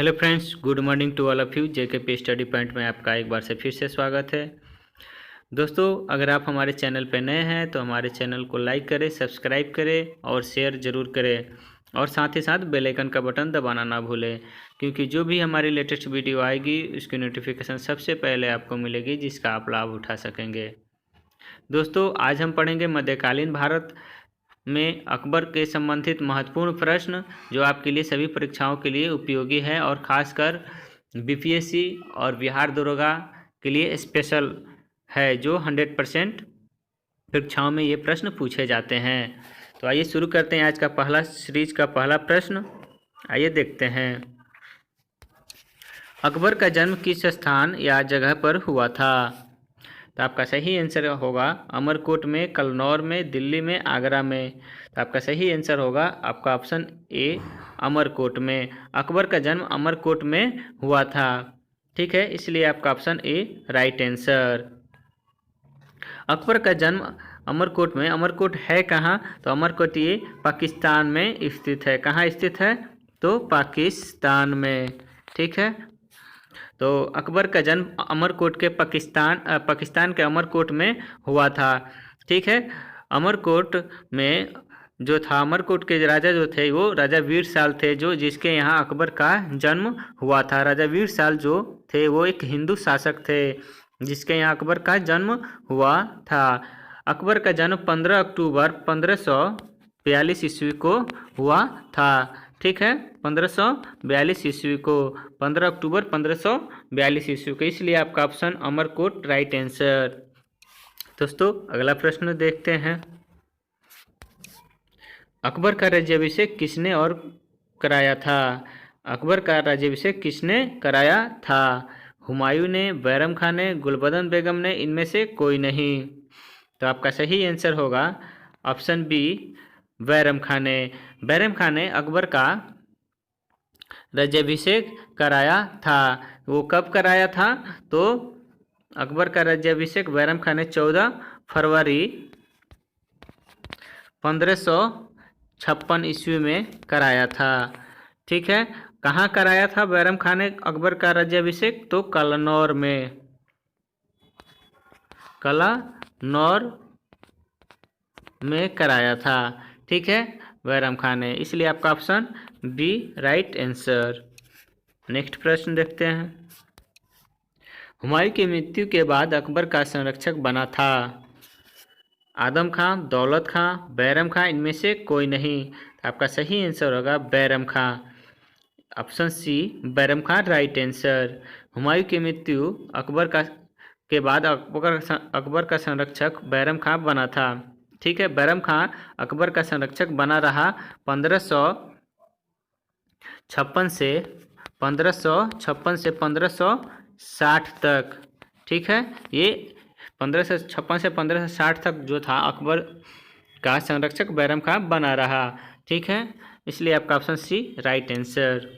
Hello friends, good morning to all of you. JKP study point में आपका एक बार से फिर से स्वागत है। दोस्तों, अगर आप हमारे चैनल पर नए हैं तो हमारे चैनल को लाइक करें, सब्सक्राइब करें और शेयर ज़रूर करें, और साथ ही साथ बेल आइकन का बटन दबाना ना भूलें, क्योंकि जो भी हमारी लेटेस्ट वीडियो आएगी उसकी नोटिफिकेशन सबसे पहले आपको मिलेगी, जिसका आप लाभ उठा सकेंगे। दोस्तों, आज हम पढ़ेंगे मध्यकालीन भारत में अकबर के संबंधित महत्वपूर्ण प्रश्न, जो आपके लिए सभी परीक्षाओं के लिए उपयोगी है और ख़ासकर बीपीएससी और बिहार दरोगा के लिए स्पेशल है, जो 100% परीक्षाओं में ये प्रश्न पूछे जाते हैं। तो आइए शुरू करते हैं आज का पहला सीरीज का पहला प्रश्न। आइए देखते हैं। अकबर का जन्म किस स्थान या जगह पर हुआ था? तो आपका सही आंसर होगा अमरकोट में, कलनौर में, दिल्ली में, आगरा में। तो आपका सही आंसर होगा आपका ऑप्शन ए, अमरकोट में। अकबर का जन्म अमरकोट में हुआ था, ठीक है, इसलिए आपका option A right answer. Akbar का जन्म अमरकोट में। अमरकोट है कहाँ? तो अमरकोट ये पाकिस्तान में स्थित है। कहाँ स्थित है? तो पाकिस्तान में, ठीक है। तो अकबर का जन्म अमरकोट के पाकिस्तान के अमरकोट में हुआ था, ठीक है। अमरकोट में जो था, अमरकोट के राजा जो थे वो राजा वीर साल थे, जो जिसके यहाँ अकबर का जन्म हुआ था। राजा वीर साल जो थे वो एक हिंदू शासक थे, जिसके यहाँ अकबर का जन्म हुआ था। अकबर का जन्म 15 अक्टूबर 1542 ईस्वी को हुआ था, ठीक है। 1542 ईस्वी को, 15 अक्टूबर 1542 ईस्वी को, इसलिए आपका ऑप्शन अमरकोट राइट आंसर। दोस्तों, अगला प्रश्न देखते हैं। अकबर का राज्याभिषेक किसने और कराया था? अकबर का राज्याभिषेक किसने कराया था? हुमायूं ने, बैरम खान ने, गुलबदन बेगम ने, इनमें से कोई नहीं। तो आपका सही आंसर होगा ऑप्शन बी, बैरम खान ने। बैरम खान ने अकबर का राज्याभिषेक कराया था। वो कब कराया था? तो अकबर का राज्याभिषेक बैरम खान ने 14 फरवरी 1556 ईस्वी में कराया था, ठीक है। कहाँ कराया था बैरम खान ने अकबर का राज्याभिषेक? तो कलनौर में, कलानौर में कराया था, ठीक है, बैरम खान ने, इसलिए आपका option B right answer. Next प्रश्न देखते हैं। हुमायूं की मृत्यु के बाद अकबर का संरक्षक बना था आदम खां, दौलत खां, बैरम खां, इनमें से कोई नहीं। आपका सही आंसर होगा बैरम खां, ऑप्शन सी बैरम खां राइट आंसर। हुमायूं की मृत्यु के बाद अकबर का संरक्षक बैरम खां बना था, ठीक है। बैरम खां अकबर का संरक्षक बना रहा 1556 से 1560 तक, ठीक है। ये 1556 से 1560 तक जो था अकबर का संरक्षक बैरम खां बना रहा, ठीक है, इसलिए आपका ऑप्शन सी राइट आंसर।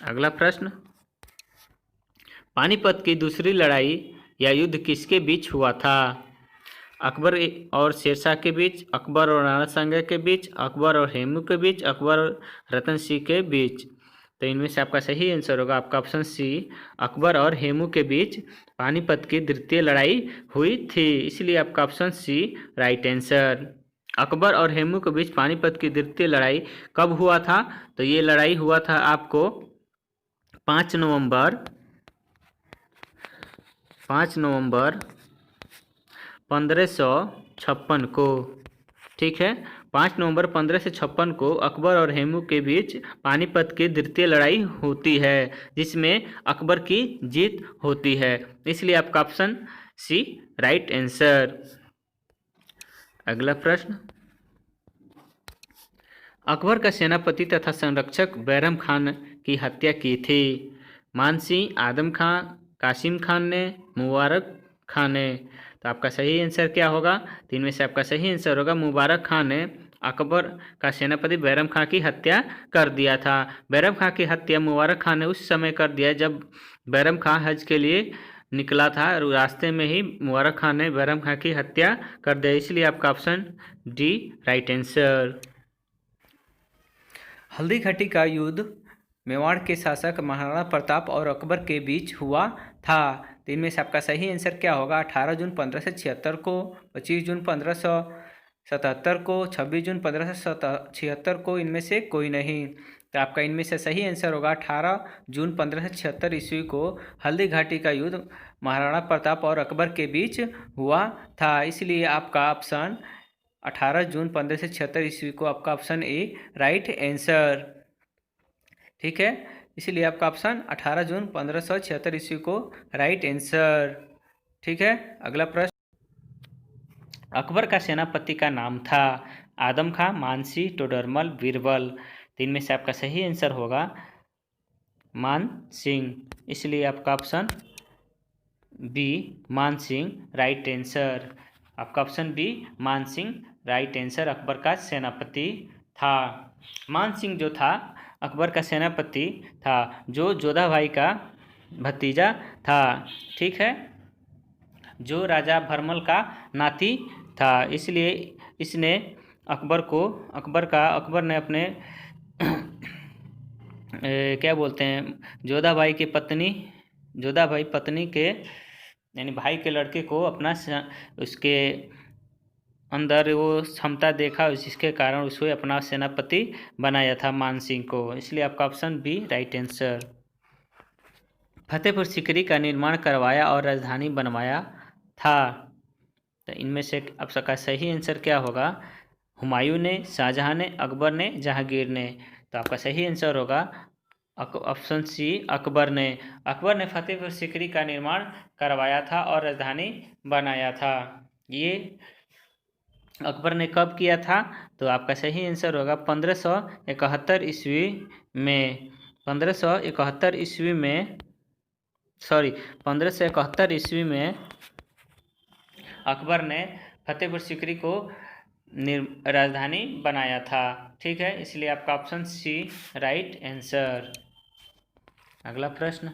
अगला प्रश्न। पानीपत की दूसरी लड़ाई या युद्ध किसके बीच हुआ था? अकबर और शेरशाह के बीच, अकबर और नाना संगा के बीच, अकबर और हेमू के बीच, अकबर और रतन सिंह के बीच। तो इनमें से आपका सही आंसर होगा आपका ऑप्शन सी, अकबर और हेमू के बीच पानीपत की द्वितीय लड़ाई हुई थी, इसलिए आपका option C right answer. Akbar और हेमू के बीच पानीपत की द्वितीय लड़ाई कब हुआ था? तो ये लड़ाई हुआ था आपको 5 नवंबर 1556 को, ठीक है। 5 नवंबर 1556 को अकबर और हेमू के बीच पानीपत की द्वितीय लड़ाई होती है, जिसमें अकबर की जीत होती है, इसलिए आपका ऑप्शन सी राइट आंसर। अगला प्रश्न। अकबर का सेनापति तथा संरक्षक बैरम खान की हत्या की थी मानसिंह, आदम खां, कासिम खान ने, मुबारक खान ने। तो आपका सही आंसर क्या होगा? तो इनमें से आपका सही आंसर होगा मुबारक खान ने अकबर का सेनापति बैरम खां की हत्या कर दिया था। बैरम खां की हत्या मुबारक खान ने उस समय कर दिया जब बैरम खां हज के लिए निकला था, और रास्ते में ही मुबारक खान ने बैरम खां की हत्या कर दिया, इसलिए आपका option D right answer. Haldi Ghati का युद्ध मेवाड़ के शासक महाराणा प्रताप और अकबर के बीच हुआ था। तो इनमें से आपका सही आंसर क्या होगा? 18 जून 1576 को, 25 जून 1577 को, 26 जून 1576 को, इनमें से कोई नहीं। तो आपका इनमें से सही आंसर होगा 18 जून 1576 ईस्वी को हल्दी घाटी का युद्ध महाराणा प्रताप और अकबर के बीच हुआ था। इसलिए आपका ऑप्शन 18 जून 1576 ईस्वी को आपका ऑप्शन ए राइट आंसर। ठीक है, इसलिए आपका ऑप्शन 18 जून 1576 ईस्वी को राइट आंसर। ठीक है, अगला प्रश्न, अकबर का सेनापति का नाम था? आदम खां, मानसी, टोडरमल, बीरबल। तो इनमें से आपका सही आंसर होगा मान सिंह। इसलिए आपका ऑप्शन बी मान सिंह राइट आंसर। आपका ऑप्शन बी मान सिंह राइट आंसर अकबर का सेनापति था। मान सिंह जो था अकबर का सेनापति था, जो जोधा भाई का भतीजा था। ठीक है, जो राजा भरमल का नाती था। इसलिए इसने अकबर ने अपने क्या बोलते हैं, जोधा भाई पत्नी के यानी भाई के लड़के को अपना उसके अंदर वो क्षमता देखा, जिसके कारण उसको अपना सेनापति बनाया था मान सिंह को। इसलिए आपका option B right answer. Fatehpur Sikri का निर्माण करवाया और राजधानी बनवाया था। तो इनमें से आप सबका सही आंसर क्या होगा? हुमायूं ने, शाहजहां ने, अकबर ने, जहांगीर ने। तो आपका सही आंसर होगा ऑप्शन सी अकबर ने। अकबर ने फतेहपुर सीकरी का निर्माण करवाया था और राजधानी बनाया था। ये अकबर ने कब किया था? तो आपका सही आंसर होगा 1571 ईस्वी में। 1571 ईस्वी में अकबर ने फतेहपुर सीकरी को राजधानी बनाया था। ठीक है, इसलिए आपका ऑप्शन सी राइट आंसर। अगला प्रश्न,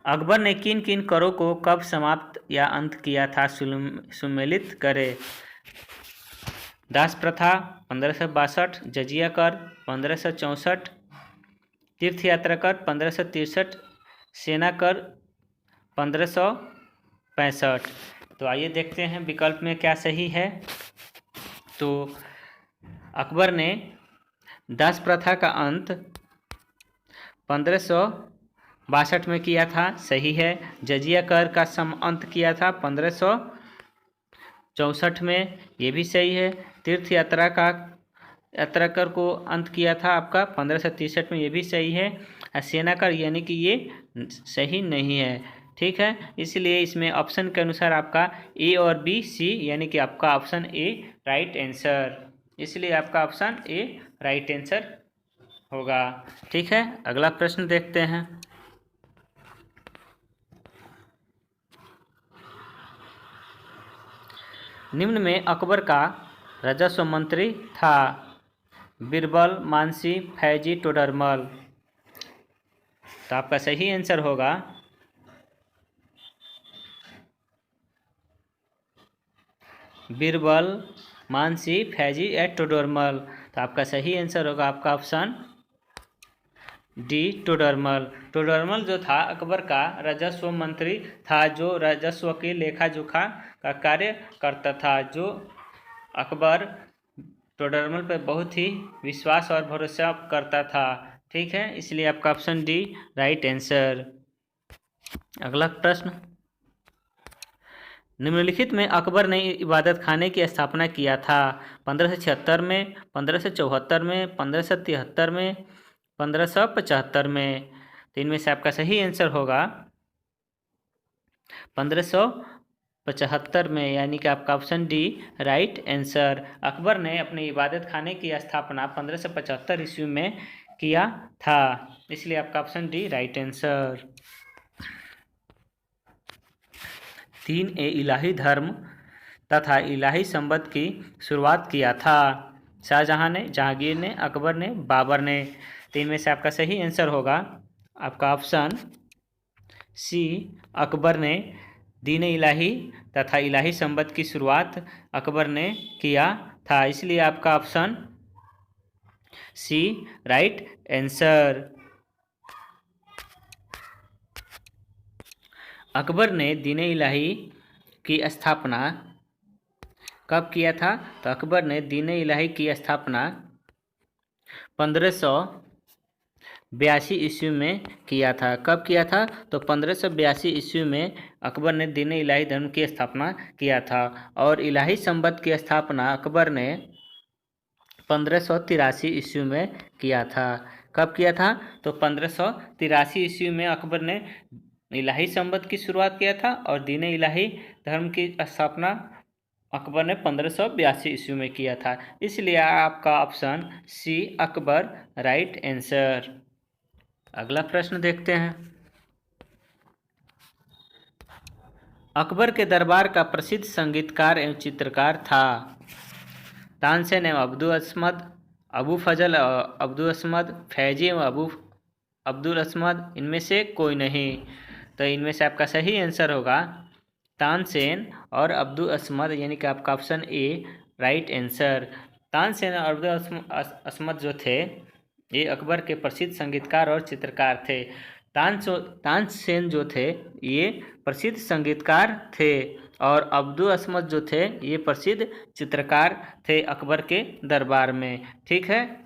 अकबर ने किन किन करों को कब समाप्त या अंत किया था? सुमेलित करें। दास प्रथा 1562, जजिया कर 1564, तीर्थ यात्रा कर 1563, सेना कर 1565। तो आइए देखते हैं विकल्प में क्या सही है। तो अकबर ने दास प्रथा का अंत 1562 में किया था, सही है। जजिया कर का अंत किया था 1564 में, ये भी सही है। तीर्थ यात्रा कर को अंत किया था आपका 1563 में, ये भी सही है। सेना कर यानी कि ये सही नहीं है। ठीक है, इसलिए इसमें ऑप्शन के अनुसार आपका ए और बी, सी यानी कि आपका ऑप्शन ए राइट आंसर। इसलिए आपका ऑप्शन ए राइट आंसर होगा। ठीक है, अगला प्रश्न देखते हैं। निम्न में अकबर का राजस्व मंत्री था? बीरबल, मानसी, फैजी, टोडरमल। तो आपका सही आंसर होगा बीरबल, मानसी, फैजी या टोडरमल। तो आपका सही आंसर होगा आपका ऑप्शन डी टोडरमल। टोडरमल जो था अकबर का राजस्व मंत्री था, जो राजस्व के लेखा जोखा का कार्य करता था। जो अकबर टोडरमल पर बहुत ही विश्वास और भरोसा करता था। ठीक है, इसलिए आपका ऑप्शन डी राइट आंसर। अगला प्रश्न, निम्नलिखित में अकबर ने इबादत खाने की स्थापना किया था? 1576 में, 1574 में, 1573 में, 1575 में। तो इनमें से आपका सही आंसर होगा 1575 में, यानी कि आपका option D right answer. Akbar ने अपने इबादत खाने की स्थापना 1575 ईस्वी में किया था। इसलिए आपका ऑप्शन डी राइट आंसर। 3 इलाही धर्म तथा इलाही संबंध की शुरुआत किया था? शाहजहां ने, जहांगीर ने, अकबर ने, बाबर ने। तो इनमें से आपका सही आंसर होगा आपका ऑप्शन सी अकबर ने दीन इलाही तथा इलाही संबंध की शुरुआत अकबर ने किया था। इसलिए आपका option C right answer. Akbar ने दीन इलाही की स्थापना कब किया था? तो अकबर ने दीन इलाही की स्थापना 1582 ईस्वी में किया था। कब किया था? तो 1582 ईस्वी में अकबर ने दीन इलाही धर्म की स्थापना किया था। और इलाही संबत की स्थापना अकबर ने 1583 ईस्वी में किया था। कब किया था? तो 1583 ईस्वी में अकबर ने इलाही संबत की शुरुआत किया था और दीन इलाही धर्म की स्थापना अकबर ने 1582 ईस्वी में किया था। इसलिए आपका option C Akbar right answer. अगला प्रश्न देखते हैं। अकबर के दरबार का प्रसिद्ध संगीतकार एवं चित्रकार था? तानसेन एवं अब्दुल असमद, अबू फजल अब्दुल असमद, फैजी एवं अब्दुल असमद, इनमें से कोई नहीं। तो इनमें से आपका सही आंसर होगा तानसेन और अब्दुल असमद, यानी कि आपका option A right answer. Tansen और अब्दुल असमद जो थे ये अकबर के प्रसिद्ध संगीतकार और चित्रकार थे। तानसेन जो थे ये प्रसिद्ध संगीतकार थे और अब्दुल असमद जो थे ये प्रसिद्ध चित्रकार थे अकबर के दरबार में। ठीक है,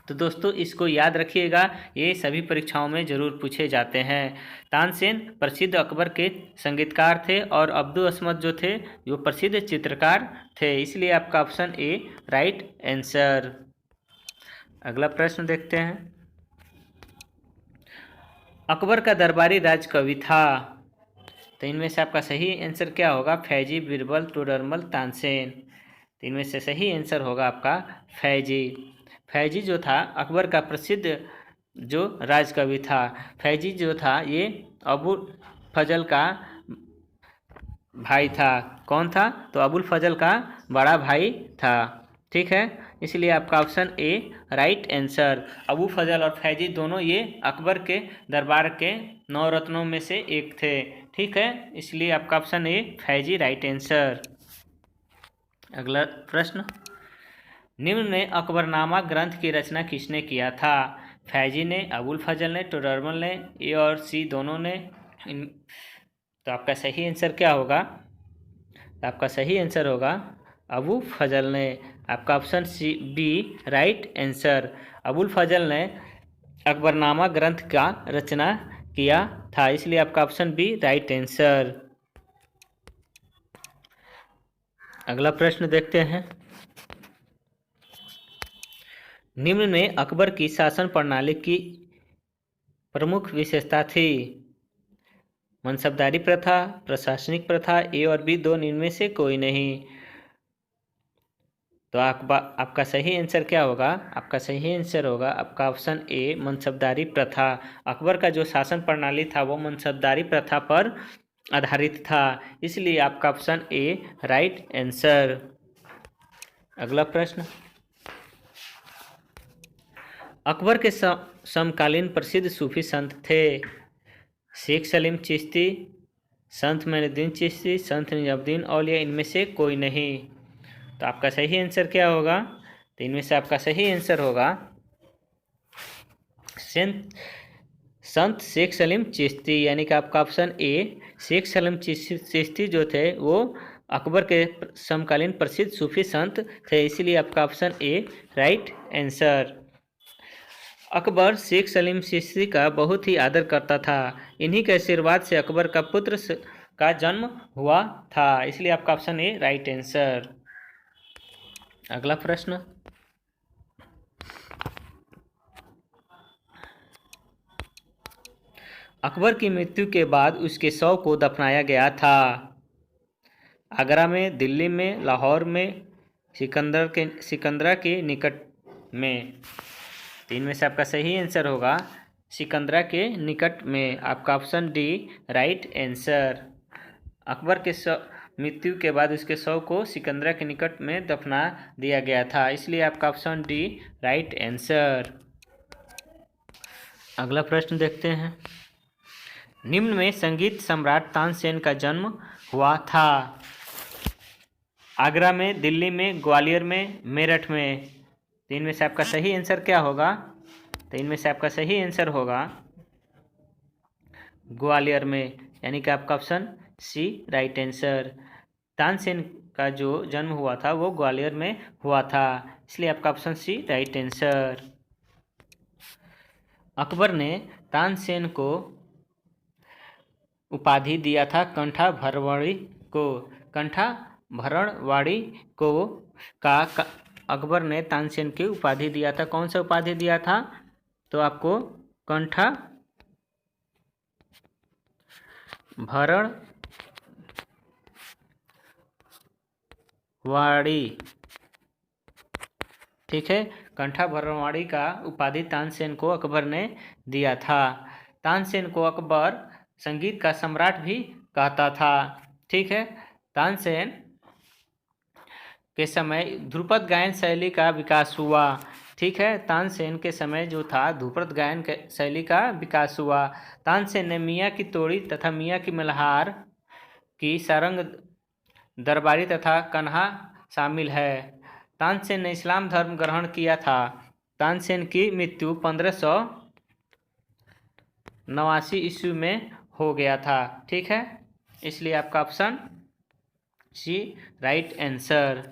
तो दोस्तों इसको याद रखिएगा, ये सभी परीक्षाओं में जरूर पूछे जाते हैं। तानसेन प्रसिद्ध अकबर के संगीतकार थे और अब्दुल असमद जो थे वो प्रसिद्ध चित्रकार थे, इसलिए आपका ऑप्शन ए राइट आंसर। अगला प्रश्न देखते हैं। अकबर का दरबारी राज कवि था? तो इनमें से आपका सही आंसर क्या होगा? फैजी, बीरबल, टोडरमल, तानसेन। तो इनमें से सही आंसर होगा आपका फैजी। फैजी जो था अकबर का प्रसिद्ध जो राजकवि था। फैजी जो था ये अबुल फजल का भाई था। कौन था? तो अबुल फजल का बड़ा भाई था। ठीक है, इसलिए आपका option A right answer. Abu Fazal और फैजी दोनों ये अकबर के दरबार के 9 रत्नों में से एक थे। ठीक है, इसलिए आपका ऑप्शन ए फैजी राइट आंसर। अगला प्रश्न। निम्न में अकबरनामा ग्रंथ की रचना किसने किया था? फैजी ने, अबुल फजल ने, टोडरमल ने, ए और सी दोनों ने। तो आपका सही आंसर क्या होगा? तो आपका सही आंसर होगा अबू फजल ने। आपका option C B right answer. Abul Fazal ने अकबरनामा ग्रंथ का रचना किया था, इसलिए आपका ऑप्शन बी राइट आंसर। अगला प्रश्न देखते हैं। निम्न में अकबर की शासन प्रणाली की प्रमुख विशेषता थी? मनसबदारी प्रथा, प्रशासनिक प्रथा, ए और बी दो इनमें से कोई नहीं। तो आपका सही आंसर क्या होगा? आपका सही आंसर होगा आपका ऑप्शन ए मनसबदारी प्रथा। अकबर का जो शासन प्रणाली था वो मनसबदारी प्रथा पर आधारित था, इसलिए आपका ऑप्शन ए राइट आंसर। अगला प्रश्न। अकबर के समकालीन प्रसिद्ध सूफी संत थे? शेख सलीम चिश्ती, संत मोइनुद्दीन चिश्ती, संत निजामुद्दीन औलिया, इनमें से कोई नहीं। तो आपका सही आंसर क्या होगा? तो इनमें से आपका सही आंसर होगा संत शेख सलीम चिश्ती, यानी कि आपका ऑप्शन ए शेख सलीम चिश्ती जो थे वो अकबर के समकालीन प्रसिद्ध सूफी संत थे, इसीलिए आपका option A right answer. Akbar Sheikh Salim Chishti का बहुत ही आदर करता था। इन्हीं के आशीर्वाद से अकबर का पुत्र का जन्म हुआ था, इसलिए आपका ऑप्शन ए राइट आंसर। अगला प्रश्न। अकबर की मृत्यु के बाद उसके शव को दफनाया गया था? आगरा में, दिल्ली में, लाहौर में, सिकंदरा के निकट में। तो इनमें से आपका सही आंसर होगा सिकंदरा के निकट में। आपका option D right answer. Akbar के मृत्यु के बाद उसके शव को सिकंदरा के निकट में दफना दिया गया था, इसलिए आपका ऑप्शन डी राइट आंसर। अगला प्रश्न देखते हैं। निम्न में संगीत सम्राट तानसेन का जन्म हुआ था? आगरा में, दिल्ली में, ग्वालियर में, मेरठ में। तो इनमें से आपका सही आंसर क्या होगा? तो इनमें से आपका सही आंसर होगा ग्वालियर में, यानी कि आपका option C right answer. Tansen का जो जन्म हुआ था वो ग्वालियर में हुआ था, इसलिए आपका option C right answer. Akbar ने तानसेन को उपाधि दिया था कंठा भरवाड़ी को। कंठा भरणवाड़ी को अकबर ने तानसेन की उपाधि दिया था। कौन सा उपाधि दिया था? तो आपको कंठा भरणवाड़ी, ठीक है, कंठा भरणवाड़ी का उपाधि तानसेन को अकबर ने दिया था। तानसेन को अकबर संगीत का सम्राट भी कहता था, ठीक है। तानसेन के समय ध्रुपद गायन शैली का विकास हुआ, ठीक है। तानसेन के समय जो था ध्रुपद गायन शैली का विकास हुआ। तानसेन ने मियाँ की तोड़ी तथा मियाँ की मल्हार की सारंग दरबारी तथा कन्हा शामिल है। तानसेन ने इस्लाम धर्म ग्रहण किया था। तानसेन की मृत्यु 1589 ईस्वी में हो गया था, ठीक है, इसलिए आपका ऑप्शन सी राइट आंसर।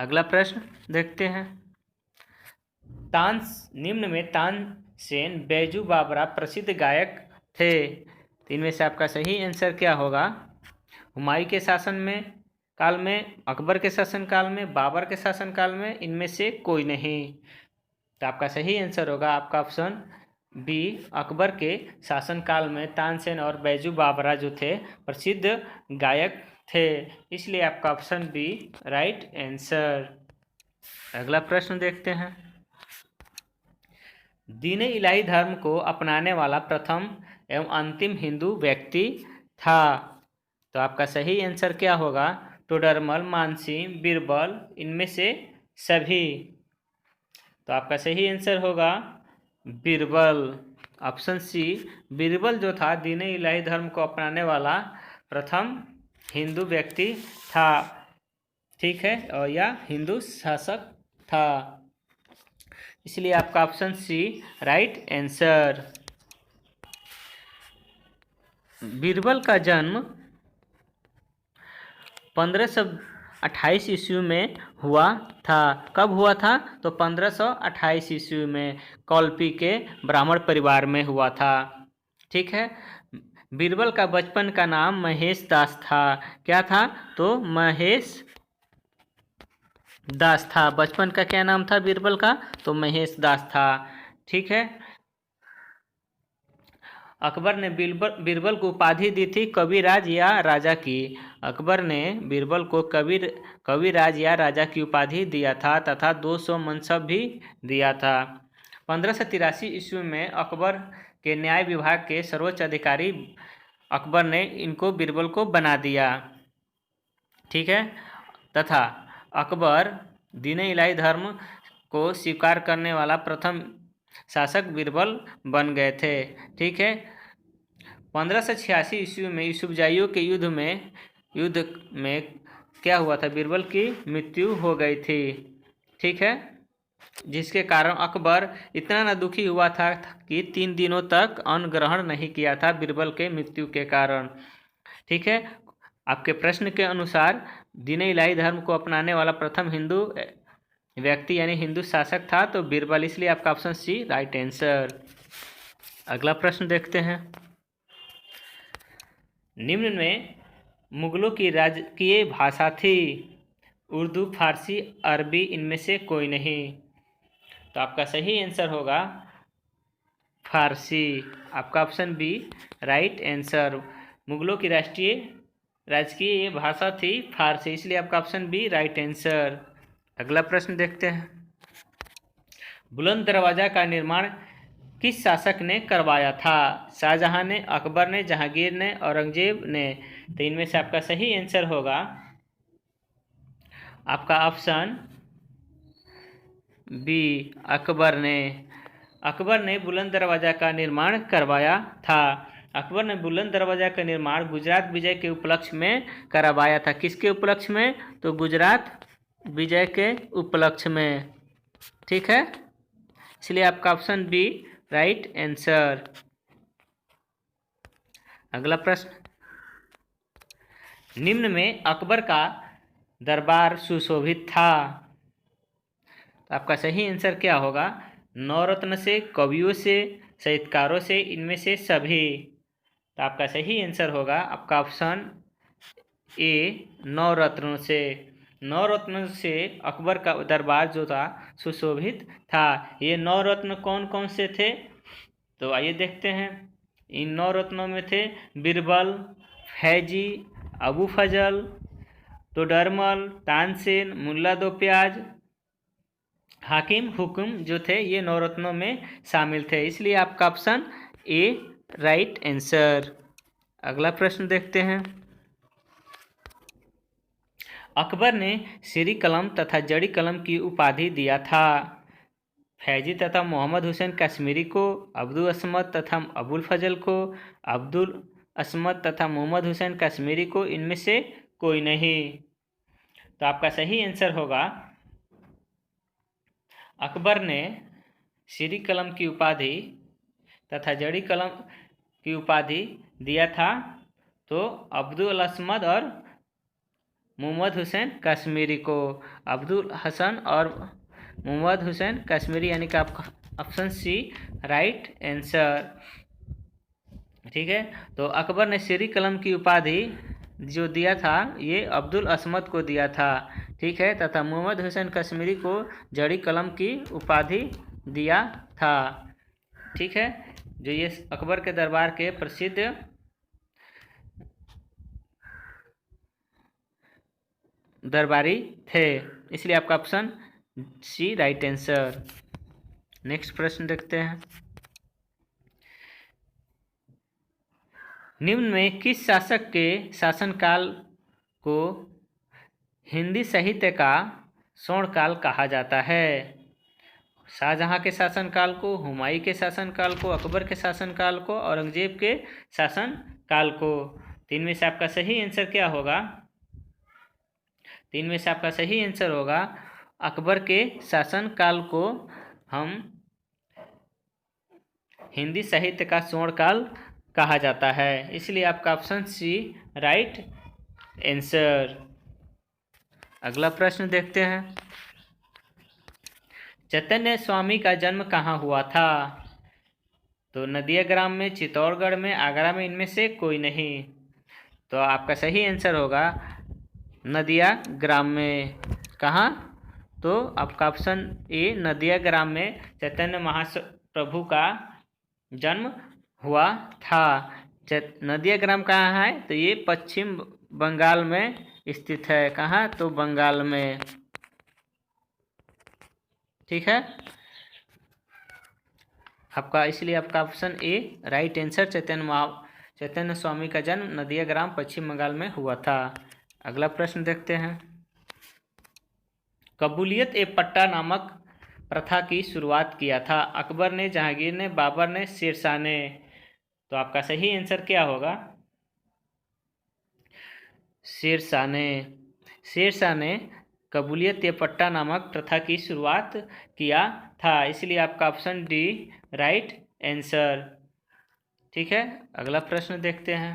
अगला प्रश्न देखते हैं। निम्न में तानसेन बैजू बावरा प्रसिद्ध गायक थे, तो इनमें से आपका सही आंसर क्या होगा? हुमायूं के शासन में काल में, अकबर के शासनकाल में, बाबर के शासनकाल में, इनमें से कोई नहीं। तो आपका सही आंसर होगा आपका ऑप्शन बी, अकबर के शासनकाल में तानसेन और बैजू बावरा जो थे प्रसिद्ध गायक थे, इसलिए आपका ऑप्शन बी राइट आंसर। अगला प्रश्न देखते हैं। दीन इलाही धर्म को अपनाने वाला प्रथम एवं अंतिम हिंदू व्यक्ति था, तो आपका सही आंसर क्या होगा? टोडरमल, मानसिंह, बीरबल, इनमें से सभी। तो आपका सही आंसर होगा बीरबल, ऑप्शन सी। बीरबल जो था दीन इलाही धर्म को अपनाने वाला प्रथम हिंदू व्यक्ति था, ठीक है, और यह हिंदू शासक था, इसलिए आपका option C right answer. Birbal का जन्म 1528 ईस्वी में हुआ था। कब हुआ था? तो 1528 ईस्वी में कौलपी के ब्राह्मण परिवार में हुआ था, ठीक है। बीरबल का बचपन का नाम महेश दास था। क्या था? तो महेश दास था। बचपन का क्या नाम था बीरबल का? तो महेश दास था, ठीक है। अकबर ने बीरबल को उपाधि दी थी कविराज या राजा की। अकबर ने बीरबल को कविराज या राजा की उपाधि दिया था तथा 200 मनसब भी दिया था। 1583 ईस्वी में अकबर के न्याय विभाग के सर्वोच्च अधिकारी अकबर ने इनको बीरबल को बना दिया, ठीक है, तथा अकबर दीन इलाही धर्म को स्वीकार करने वाला प्रथम शासक बीरबल बन गए थे, ठीक है। 1586 ईस्वी में यूसुफजाइयों के युद्ध में क्या हुआ था? बीरबल की मृत्यु हो गई थी, ठीक है, जिसके कारण अकबर इतना न दुखी हुआ था कि 3 दिनों तक अन्न ग्रहण नहीं किया था बीरबल के मृत्यु के कारण, ठीक है। आपके प्रश्न के अनुसार दीन इलाही धर्म को अपनाने वाला प्रथम हिंदू व्यक्ति यानी हिंदू शासक था तो बीरबल, इसलिए आपका ऑप्शन सी राइट आंसर। अगला प्रश्न देखते हैं। निम्न में मुगलों की राजकीय भाषा थी, उर्दू, फारसी, अरबी, इनमें से कोई नहीं। तो आपका सही आंसर होगा फारसी, आपका ऑप्शन बी राइट आंसर। मुगलों की राजकीय भाषा थी फारसी, इसलिए आपका ऑप्शन बी राइट आंसर। अगला प्रश्न देखते हैं। बुलंद दरवाजा का निर्माण किस शासक ने करवाया था? शाहजहां ने, अकबर ने, जहांगीर ने, औरंगजेब ने। तो इनमें से आपका सही आंसर होगा आपका ऑप्शन बी अकबर ने। अकबर ने बुलंद दरवाजा का निर्माण करवाया था। अकबर ने बुलंद दरवाजा का निर्माण गुजरात विजय के उपलक्ष्य में करवाया था। किसके उपलक्ष्य में? तो गुजरात विजय के उपलक्ष्य में, ठीक है, इसलिए आपका ऑप्शन बी राइट आंसर। अगला प्रश्न, निम्न में अकबर का दरबार सुशोभित था। तो आपका सही आंसर क्या होगा? नवरत्न से, कवियों से, साहित्यकारों से, इनमें से सभी। तो आपका सही आंसर होगा आपका ऑप्शन ए नवरत्नों से। नवरत्न से अकबर का दरबार जो था सुशोभित था। ये नवरत्न कौन कौन से थे? तो आइए देखते हैं। इन नवरत्नों में थे बीरबल, फैजी, अबू फजल, तोडरमल, तानसेन, मुल्ला दो प्याज, हाकिम हुकुम जो थे ये नवरत्नों में शामिल थे, इसलिए आपका ऑप्शन ए राइट आंसर। अगला प्रश्न देखते हैं। अकबर ने श्री कलम तथा जड़ी कलम की उपाधि दिया था। फैजी तथा मोहम्मद हुसैन कश्मीरी को, अब्दुल असमद तथा अबुल फजल को, अब्दुल असमद तथा मोहम्मद हुसैन कश्मीरी को, इनमें से कोई नहीं। तो आपका सही आंसर होगा अकबर ने श्री कलम की उपाधि तथा जड़ी कलम की उपाधि दिया था तो अब्दुल असमद और मोहम्मद हुसैन कश्मीरी को। अब्दुल हसन और मोहम्मद हुसैन कश्मीरी, यानी कि आपका ऑप्शन सी राइट आंसर। ठीक है, तो अकबर ने श्री कलम की उपाधि जो दिया था ये अब्दुल असमद को दिया था। ठीक है, तथा मोहम्मद हुसैन कश्मीरी को जड़ी कलम की उपाधि दिया था। ठीक है, जो ये अकबर के दरबार के प्रसिद्ध दरबारी थे, इसलिए आपका option C right answer. Next प्रश्न देखते हैं। निम्न में किस शासक के शासनकाल को हिंदी साहित्य का स्वर्णकाल कहा जाता है? शाहजहां के शासनकाल को, हुमायूं के शासनकाल को, अकबर के शासनकाल को, औरंगजेब के शासनकाल को। तीन में से आपका सही आंसर क्या होगा? तीन में से आपका सही आंसर होगा अकबर के शासनकाल को हम हिंदी साहित्य का स्वर्णकाल कहा जाता है, इसलिए आपका ऑप्शन सी राइट आंसर। अगला प्रश्न देखते हैं। चैतन्य स्वामी का जन्म कहाँ हुआ था? तो नदिया ग्राम में, चित्तौड़गढ़ में, आगरा में, इनमें से कोई नहीं। तो आपका सही आंसर होगा नदिया ग्राम में। कहाँ? तो आपका ऑप्शन ए नदिया ग्राम में चैतन्य महाप्रभु का जन्म हुआ था। नदिया ग्राम कहाँ है? तो ये पश्चिम बंगाल में स्थित है। कहाँ? तो बंगाल में। ठीक है, आपका इसलिए आपका ऑप्शन ए राइट आंसर। चैतन्य स्वामी का जन्म नदिया ग्राम पश्चिम बंगाल में हुआ था। अगला प्रश्न देखते हैं। कबूलियत ए पट्टा नामक प्रथा की शुरुआत किया था? अकबर ने, जहांगीर ने, बाबर ने, शेरशाह ने। तो आपका सही आंसर क्या होगा? शेरशाह ने। शेरशाह ने कबूलियत ए पट्टा नामक प्रथा की शुरुआत किया था, इसलिए आपका ऑप्शन डी राइट आंसर। ठीक है, अगला प्रश्न देखते हैं।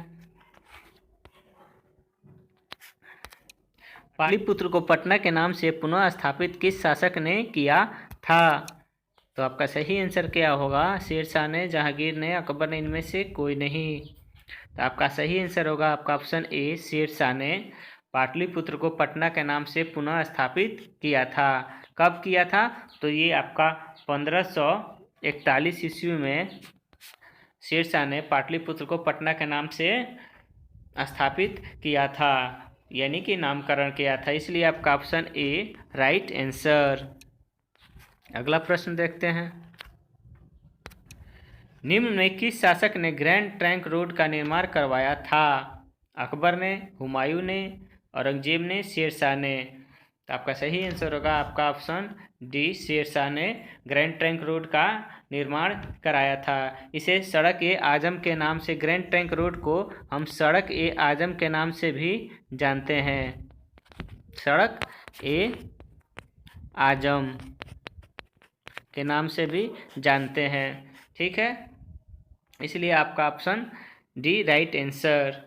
पाटलिपुत्र को पटना के नाम से पुनः स्थापित किस शासक ने किया था? तो आपका सही आंसर क्या होगा? शेरशाह ने, जहांगीर ने, अकबर ने, इनमें से कोई नहीं। तो आपका सही आंसर होगा आपका ऑप्शन ए शेरशाह ने पाटलिपुत्र को पटना के नाम से पुनः स्थापित किया था। कब किया था? तो ये आपका 1541 ईस्वी में शेरशाह ने पाटलिपुत्र को पटना के नाम से स्थापित किया था, यानी कि नामकरण किया था, इसलिए आपका ऑप्शन ए राइट आंसर। अगला प्रश्न देखते हैं। निम्न में किस शासक ने ग्रैंड ट्रंक रोड का निर्माण करवाया था? अकबर ने, हुमायूं ने, औरंगजेब ने, शेरशाह ने। तो आपका सही आंसर होगा आपका ऑप्शन डी शेरशाह ने ग्रैंड ट्रंक रोड का निर्माण कराया था। इसे सड़क ए आजम के नाम से, ग्रैंड ट्रंक रोड को हम सड़क ए आजम के नाम से भी जानते हैं। सड़क ए आजम। के नाम से भी जानते हैं। ठीक है, इसलिए आपका ऑप्शन डी राइट आंसर।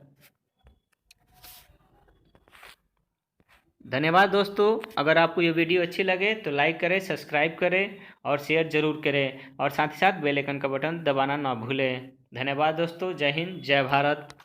धन्यवाद दोस्तों। अगर आपको ये वीडियो अच्छी लगे तो लाइक करें, सब्सक्राइब करें और शेयर जरूर करें, और साथ ही साथ बेल आइकन का बटन दबाना ना भूलें। धन्यवाद दोस्तों। जय हिंद, जय भारत।